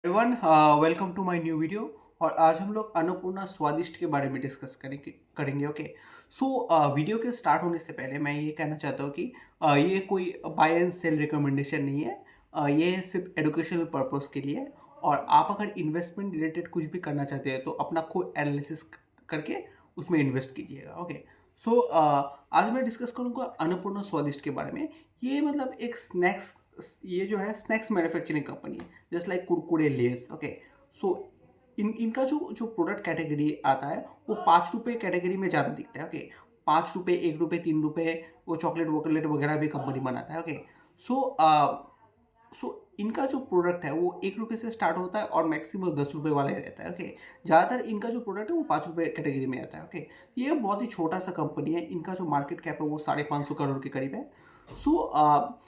Everyone, welcome to my new video. और आज हम लोग अन्नपूर्णा स्वादिष्ट के बारे में डिस्कस करेंगे। ओके। सो वीडियो के स्टार्ट होने से पहले मैं ये कहना चाहता हूँ कि ये कोई बाय एंड सेल रिकमेंडेशन नहीं है। ये सिर्फ एजुकेशनल पर्पस के लिए है। और आप अगर इन्वेस्टमेंट रिलेटेड कुछ भी करना चाहते हैं तो अपना खुद एनालिसिस करके उसमें इन्वेस्ट कीजिएगा। ओके। सो आज मैं डिस्कस करूँगा अन्नपूर्णा स्वादिष्ट के बारे में। ये मतलब एक स्नैक्स, ये जो है स्नैक्स मैन्युफैक्चरिंग कंपनी है, just like Kurkure, Lay's. Okay. So इनका जो जो प्रोडक्ट कैटेगरी आता है वो 5 रुपये कैटेगरी में ज़्यादा दिखता है। ओके। 5 रुपये, 1 रुपये, 3 रुपये, वो चॉकलेट वॉकलेट वगैरह भी कंपनी बनाता है। ओके। सो सो इनका जो प्रोडक्ट है वो 1 रुपये से स्टार्ट होता है और मैक्सिमम 10 रुपये वाला ही रहता है। ओके। ज़्यादातर इनका जो प्रोडक्ट है वो 5 रुपये कैटेगरी में आता है। ओके। ये बहुत ही छोटा सा कंपनी है। इनका जो मार्केट कैप है वो 550 करोड़ के करीब है। सो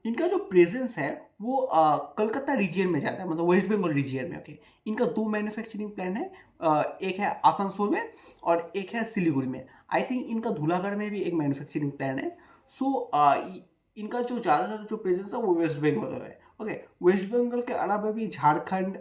इनका जो प्रेजेंस है वो कलकत्ता रीजियन में जाता है, मतलब वेस्ट बंगाल रीजियन में। ओके। इनका 2 मैन्युफैक्चरिंग प्लांट है। एक है आसनसोल में और एक है सिलीगुड़ी में। आई थिंक इनका धूलागढ़ में भी एक मैन्युफैक्चरिंग प्लांट है। सो इनका जो ज़्यादातर जो प्रेजेंस है वो वेस्ट बंगाल में है। ओके। वेस्ट बंगाल के अलावा भी झारखंड,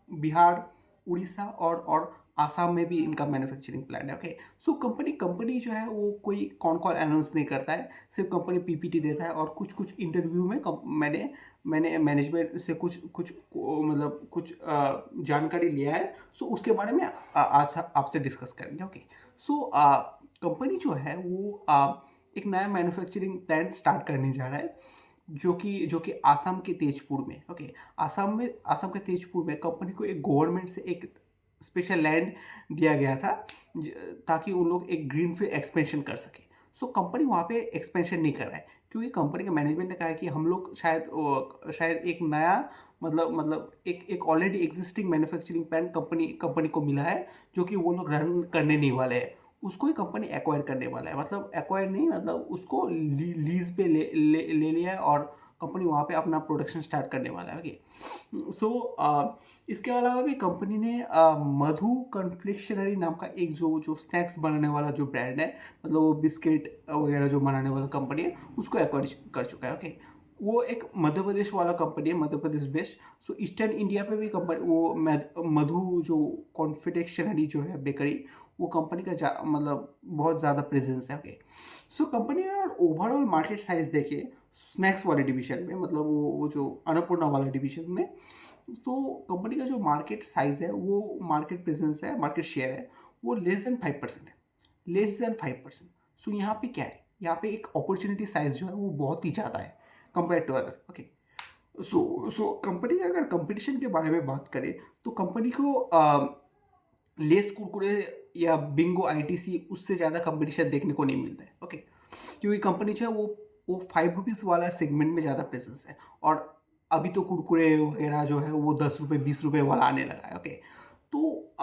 बिहार, उड़ीसा और आसाम में भी इनका मैन्युफैक्चरिंग प्लांट है। ओके। सो कंपनी कंपनी जो है वो कोई कौन कॉल अनाउंस नहीं करता है, सिर्फ कंपनी पीपीटी देता है। और कुछ कुछ इंटरव्यू में मैंने मैंने मैनेजमेंट से कुछ कुछ मतलब कुछ जानकारी लिया है। सो उसके बारे में आज आपसे डिस्कस करेंगे। ओके। सो कंपनी जो है वो एक नया मैन्युफैक्चरिंग प्लांट स्टार्ट करने जा रहा है, जो कि आसाम के तेजपुर में। ओके। आसाम के तेजपुर में कंपनी को एक गवर्नमेंट से एक स्पेशल लैंड दिया गया था, ताकि उन लोग एक ग्रीन फील्ड एक्सपेंशन कर सके। सो कंपनी वहाँ पे एक्सपेंशन नहीं कर रहा है, क्योंकि कंपनी का मैनेजमेंट ने कहा है कि हम लोग शायद एक नया मतलब एक already existing manufacturing plant company company को मिला है, जो कि वो लोग रन करने नहीं वाले हैं। उसको ही कंपनी एक्वायर करने वाला है, मतलब एक्वायर नहीं, मतलब उसको लीज पे ले लिया है और कंपनी वहाँ पे अपना प्रोडक्शन स्टार्ट करने वाला है। ओके। सो इसके अलावा भी कंपनी ने मधु कन्फेक्शनरी नाम का एक जो जो स्नैक्स बनाने वाला जो ब्रांड है, मतलब वो बिस्किट वगैरह जो बनाने वाला कंपनी है, उसको एक्वायर कर चुका है। ओके। वो एक मध्य प्रदेश वाला कंपनी है, मध्य प्रदेश बेस्ड। सो ईस्टर्न इंडिया पे भी कंपनी वो मधु जो कॉन्फेक्शनरी जो है बेकरी, वो कंपनी का मतलब बहुत ज़्यादा प्रेजेंस है। ओके। सो कंपनी का ओवरऑल मार्केट साइज देखिए स्नैक्स वाले डिवीजन में, मतलब वो जो अन्नपूर्णा वाला डिवीजन में, तो कंपनी का जो मार्केट साइज है, वो मार्केट प्रेजेंस है, मार्केट शेयर है, वो लेस देन 5% है। Less than 5%। सो यहाँ पे क्या है, यहाँ पे एक अपॉर्चुनिटी साइज जो है वो बहुत ही ज़्यादा है compare to other. Okay. So company अगर कंपटीशन के बारे में बात करें तो कंपनी को लेस कुरकुरे या बिंगो आईटीसी उससे ज़्यादा कंपटीशन देखने को नहीं मिलता है। ओके। क्योंकि कंपनी जो है वो 5 रुपीज़ वाला सेगमेंट में ज़्यादा प्रेजेंस है। और अभी तो कुरकुरे वगैरह जो है वो 10 रुपये, 20 रुपये वाला आने लगा है। ओके। तो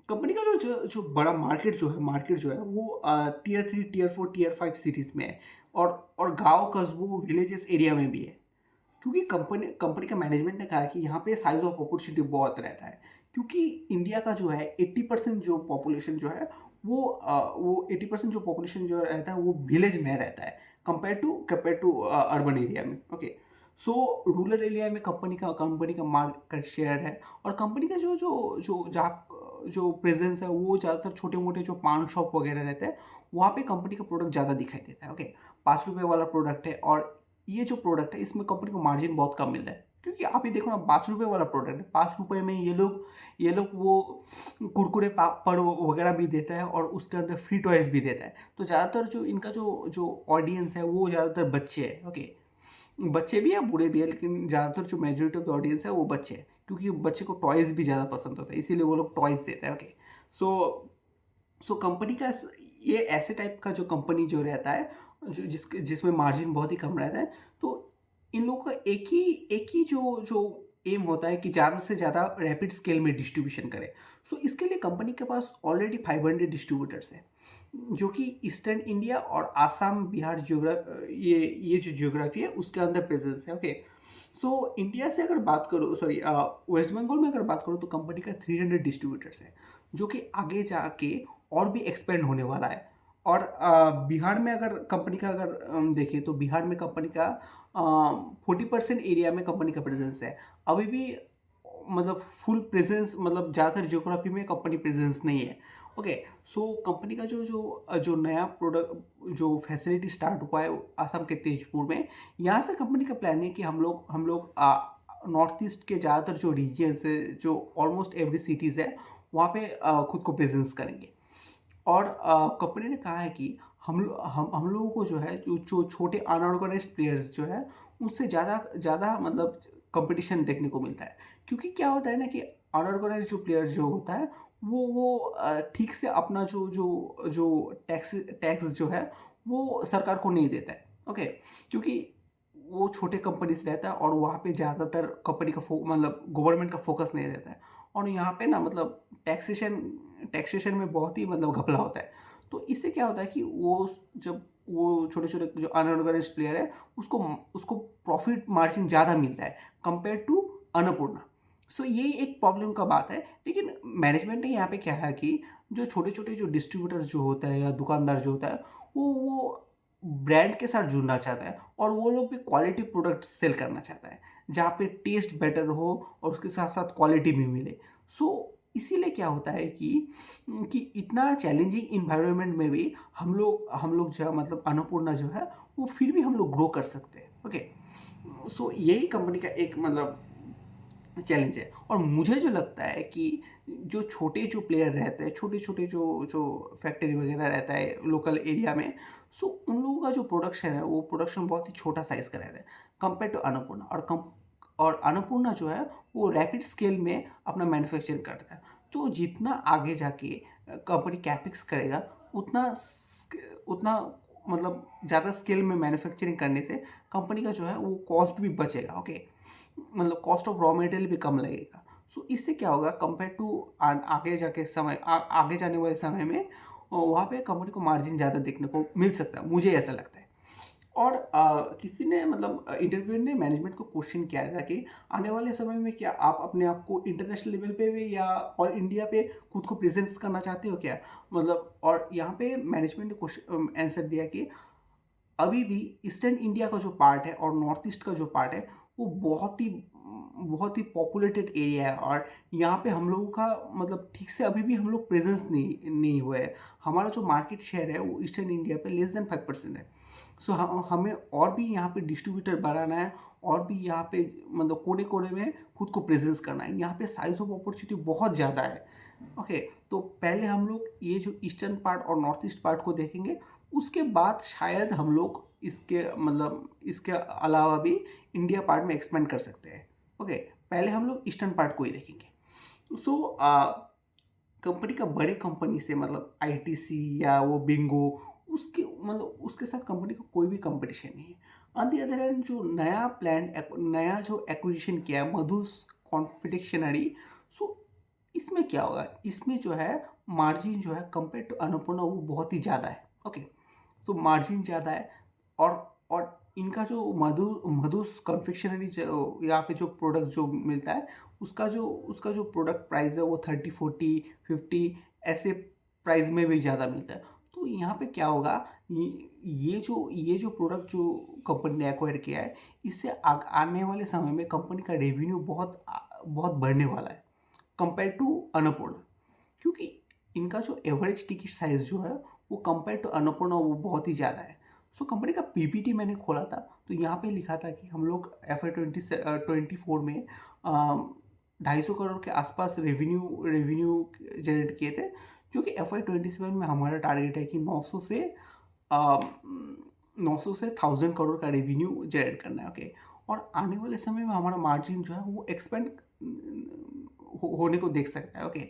कंपनी का जो बड़ा मार्केट जो है वो टियर 3, टियर 4, टियर 5 सिटीज़ में है। और गांव, कस्बों, विलेजेस एरिया में भी है। क्योंकि कंपनी कंपनी का मैनेजमेंट ने कहा है कि यहाँ पे साइज ऑफ अपॉर्चुनिटी बहुत रहता है। क्योंकि इंडिया का जो है 80% जो पॉपुलेशन जो है वो 80% जो पॉपुलेशन जो रहता है वो विलेज में रहता है, कंपेयर टू अर्बन एरिया में। ओके। सो रूरल एरिया में कंपनी का मार्केट शेयर है। और कंपनी का जो जो जो जहाँ जो प्रेजेंस है वो ज़्यादातर छोटे मोटे जो पान शॉप वगैरह रहते हैं, वहाँ पे कंपनी का प्रोडक्ट ज़्यादा दिखाई देता है। ओके। 5 रुपये वाला प्रोडक्ट है। और ये जो प्रोडक्ट है इसमें कंपनी को मार्जिन बहुत कम मिलता है, क्योंकि आप ही देखो ना, 5 रुपये वाला प्रोडक्ट है, 5 रुपये में ये लोग वो कुरकुरे पापड़ वगैरह भी देता है और उसके अंदर फ्री टॉयज भी देता है। तो ज़्यादातर जो इनका जो जो ऑडियंस है वो ज़्यादातर बच्चे हैं। ओके। बच्चे भी हैं, बूढ़े भी हैं, लेकिन ज़्यादातर जो मेजोरिटी ऑफ द ऑडियंस है वो बच्चे हैं, क्योंकि बच्चे को टॉयज भी ज़्यादा पसंद होता है, इसीलिए वो लोग टॉयज देते हैं। ओके। सो सो कंपनी का ये ऐसे टाइप का जो कंपनी जो रहता है, जो जिसमें मार्जिन बहुत ही कम रहता है, तो इन लोगों का एक ही जो जो एम होता है कि ज़्यादा से ज़्यादा रैपिड स्केल में डिस्ट्रीब्यूशन करें। सो इसके लिए कंपनी के पास ऑलरेडी 500 डिस्ट्रीब्यूटर्स हैं, जो कि ईस्टर्न इंडिया और आसाम, बिहार ये जो जियोग्राफी है उसके अंदर प्रेजेंस है। ओके। सो इंडिया से अगर बात करो, सॉरी, वेस्ट बंगाल में अगर बात करो तो कंपनी का 300 डिस्ट्रीब्यूटर्स है, जो कि आगे जाके और भी एक्सपेंड होने वाला है। और बिहार में अगर कंपनी का अगर देखें तो बिहार में कंपनी का 40% एरिया में कंपनी का प्रेजेंस है। अभी भी मतलब फुल प्रेजेंस, मतलब ज़्यादातर ज्योग्राफी में कंपनी प्रेजेंस नहीं है। ओके, सो कंपनी का जो जो जो नया प्रोडक्ट जो फैसिलिटी स्टार्ट हुआ है आसाम के तेजपुर में, यहाँ से कंपनी का प्लान है कि हम लोग नॉर्थ ईस्ट के ज़्यादातर जो रीजन्स है, जो ऑलमोस्ट एवरी सिटीज़ है, वहाँ पे खुद को प्रेजेंस करेंगे। और कंपनी ने कहा है कि हम लोगों को जो है, जो छोटे अनऑर्गेनाइज्ड प्लेयर्स जो है, उनसे ज़्यादा ज़्यादा मतलब कंपटीशन देखने को मिलता है। क्योंकि क्या होता है ना कि अनऑर्गेनाइज्ड जो प्लेयर जो होता है, वो ठीक से अपना जो जो जो टैक्स टैक्स जो है वो सरकार को नहीं देता है। ओके, क्योंकि वो छोटे कंपनी से रहता है और वहाँ पे ज़्यादातर कंपनी का मतलब गवर्नमेंट का फोकस नहीं रहता है। और यहाँ पे ना मतलब टैक्सेशन टैक्सेशन में बहुत ही मतलब घपला होता है। तो इससे क्या होता है कि जब वो छोटे छोटे जो अनऑर्गेनाइज्ड प्लेयर है, उसको उसको प्रॉफिट मार्जिन ज़्यादा मिलता है कंपेयर टू अन्नपूर्णा। सो ये एक प्रॉब्लम का बात है। लेकिन मैनेजमेंट ने यहाँ पे क्या है कि जो छोटे छोटे जो डिस्ट्रीब्यूटर्स जो होता है या दुकानदार जो होता है, वो ब्रांड के साथ जुड़ना चाहता है और वो लोग भी क्वालिटी प्रोडक्ट सेल करना चाहता है, जहाँ पे टेस्ट बेटर हो और उसके साथ साथ क्वालिटी भी मिले। सो इसीलिए क्या होता है कि इतना चैलेंजिंग इन्वायरमेंट में भी हम लोग जो है मतलब अन्नपूर्णा जो है, वो फिर भी हम लोग ग्रो कर सकते हैं। ओके, सो यही कंपनी का एक मतलब चैलेंज है। और मुझे जो लगता है कि जो छोटे जो प्लेयर रहते हैं, छोटे छोटे जो जो फैक्ट्री वगैरह रहता है लोकल एरिया में, सो उन लोगों का जो प्रोडक्शन है वो प्रोडक्शन बहुत ही छोटा साइज़ का रहता है कंपेयर टू अन्नपूर्णा। और अन्नपूर्णा जो है वो रैपिड स्केल में अपना मैन्युफैक्चरिंग करता है। तो जितना आगे जाके कंपनी कैपेक्स करेगा, उतना उतना मतलब ज़्यादा स्केल में मैन्युफैक्चरिंग करने से कंपनी का जो है वो कॉस्ट भी बचेगा। ओके, मतलब कॉस्ट ऑफ रॉ मटेरियल भी कम लगेगा। सो इससे क्या होगा कंपेयर टू आगे जाके आगे जाने वाले समय में वहाँ पे कंपनी को मार्जिन ज़्यादा देखने को मिल सकता है, मुझे ऐसा लगता है। और किसी ने मतलब इंटरव्यू ने मैनेजमेंट को क्वेश्चन किया था कि आने वाले समय में क्या आप अपने आप को इंटरनेशनल लेवल पे भी या ऑल इंडिया पे खुद को प्रेजेंस करना चाहते हो क्या, मतलब। और यहाँ पे मैनेजमेंट ने क्वेश्चन आंसर दिया कि अभी भी ईस्टर्न इंडिया का जो पार्ट है और नॉर्थ ईस्ट का जो पार्ट है, वो बहुत ही पॉपुलेटेड एरिया है। और यहाँ पे हम लोगों का मतलब ठीक से अभी भी हम लोग प्रेजेंस नहीं नहीं हुए हैं। हमारा जो मार्केट शेयर है वो ईस्टर्न इंडिया पे लेस देन 5% है। सो हमें और भी यहाँ पे डिस्ट्रीब्यूटर बढ़ाना है और भी यहाँ पे मतलब कोने कोने में खुद को प्रेजेंस करना है। यहाँ पे साइज ऑफ अपॉर्चुनिटी बहुत ज़्यादा है। ओके, तो पहले हम लोग ये जो ईस्टर्न पार्ट और नॉर्थ ईस्ट पार्ट को देखेंगे, उसके बाद शायद हम लोग इसके मतलब इसके अलावा भी इंडिया पार्ट में एक्सपेंड कर सकते हैं। ओके, पहले हम लोग ईस्टर्न पार्ट को ही देखेंगे। सो कंपनी का बड़े कंपनी से मतलब आईटीसी या वो बिंगो, उसके मतलब उसके साथ कंपनी का कोई भी कंपटीशन नहीं है। ऑन दी अदर हैंड जो नया जो एक्विजिशन किया है मधुस कॉन्फिडेक्शनरी, सो इसमें क्या होगा, इसमें जो है मार्जिन जो है कंपेयर टू अन्नपूर्णा वो बहुत ही ज़्यादा है। ओके, तो मार्जिन ज़्यादा है। और इनका जो मधुस कन्फेक्शनरी जो यहाँ पे जो प्रोडक्ट जो मिलता है, उसका जो प्रोडक्ट प्राइस है वो 30, 40, 50 ऐसे प्राइस में भी ज़्यादा मिलता है। तो यहाँ पे क्या होगा, ये जो प्रोडक्ट जो कंपनी ने एक्वायर किया है, इससे आने वाले समय में कंपनी का रेवेन्यू बहुत बहुत बढ़ने वाला है कंपेयर टू अन्नपूर्णा। क्योंकि इनका जो एवरेज टिकट साइज जो है वो कंपेयर टू अन्नपूर्णा वो बहुत ही ज़्यादा है। सो कंपनी का पीपीटी मैंने खोला था, तो यहाँ पे लिखा था कि हम लोग FY24 में 250 करोड़ के आसपास रेवेन्यू जनरेट किए थे, जो कि FY27 में हमारा टारगेट है कि 900 से 1000 करोड़ का रेवेन्यू जनरेट करना है। ओके, और आने वाले समय में हमारा मार्जिन जो है वो एक्सपेंड होने को देख सकता है। ओके,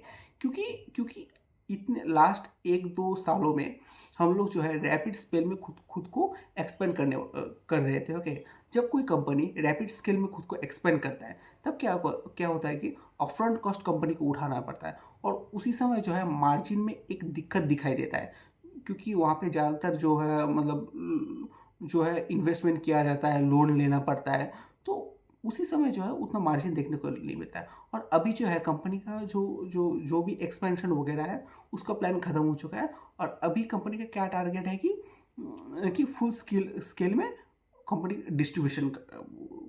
क्योंकि क्योंकि इतने लास्ट 1-2 सालों में हम लोग जो है रैपिड स्केल में खुद खुद को एक्सपेंड कर रहे थे। ओके, जब कोई कंपनी रैपिड स्केल में खुद को एक्सपेंड करता है, तब क्या होता है कि अपफ्रंट कॉस्ट कंपनी को उठाना पड़ता है और उसी समय जो है मार्जिन में एक दिक्कत दिखाई देता है। क्योंकि वहाँ पे ज़्यादातर जो है मतलब जो है इन्वेस्टमेंट किया जाता है, लोन लेना पड़ता है, तो उसी समय जो है उतना मार्जिन देखने को नहीं मिलता है। और अभी जो है कंपनी का जो जो जो भी एक्सपेंशन वगैरह है, उसका प्लान खत्म हो चुका है। और अभी कंपनी का क्या टारगेट है कि फुल स्केल में कंपनी डिस्ट्रीब्यूशन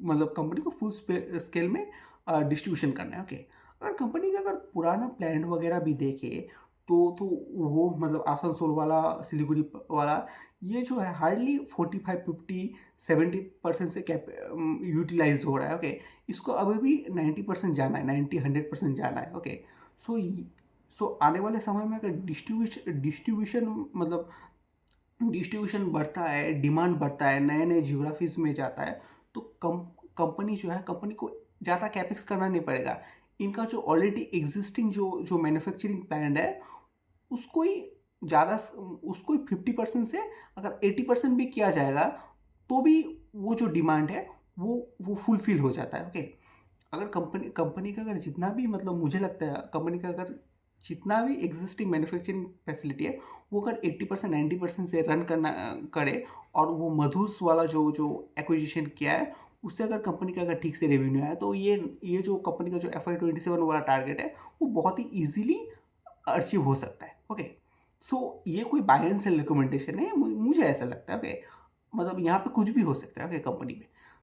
मतलब कंपनी को फुल स्केल में डिस्ट्रीब्यूशन करना है। ओके, अगर कंपनी का अगर पुराना प्लान वगैरह भी देखे तो वो मतलब आसनसोल वाला, सिलीगुड़ी वाला, ये जो है हार्डली 45, 50, 70% से कैप यूटिलाइज हो रहा है। ओके, इसको अभी भी 90% जाना है, 90, 100% जाना है। ओके, सो सो आने वाले समय में अगर डिस्ट्रीब्यूशन मतलब डिस्ट्रीब्यूशन बढ़ता है, डिमांड बढ़ता है, नए नए जियोग्राफीज में जाता है, तो कंपनी जो है, कंपनी को ज़्यादा कैपेक्स करना नहीं पड़ेगा। इनका जो ऑलरेडी एग्जिस्टिंग जो मैन्युफैक्चरिंग प्लान है, उसको ही ज़्यादा उसको ही 50% से अगर 80% भी किया जाएगा तो भी वो जो डिमांड है वो फुलफिल हो जाता है। ओके, अगर कंपनी का अगर जितना भी मतलब मुझे लगता है कंपनी का अगर जितना भी एग्जिस्टिंग मैन्युफैक्चरिंग फैसिलिटी है, वो अगर 80% 90% से रन करना करे, और वो मधुस वाला जो जो एक्विजिशन किया है उससे अगर कंपनी का अगर ठीक से रेवेन्यू आया, तो ये जो कंपनी का जो FY27 वाला टारगेट है वो बहुत ही ईजिली अचीव हो सकता है। ओके, सो ये कोई बाय एंड सेल रिकमेंडेशन है, मुझे ऐसा लगता है। ओके, मतलब यहाँ पे कुछ भी हो सकता है। ओके, कंपनी में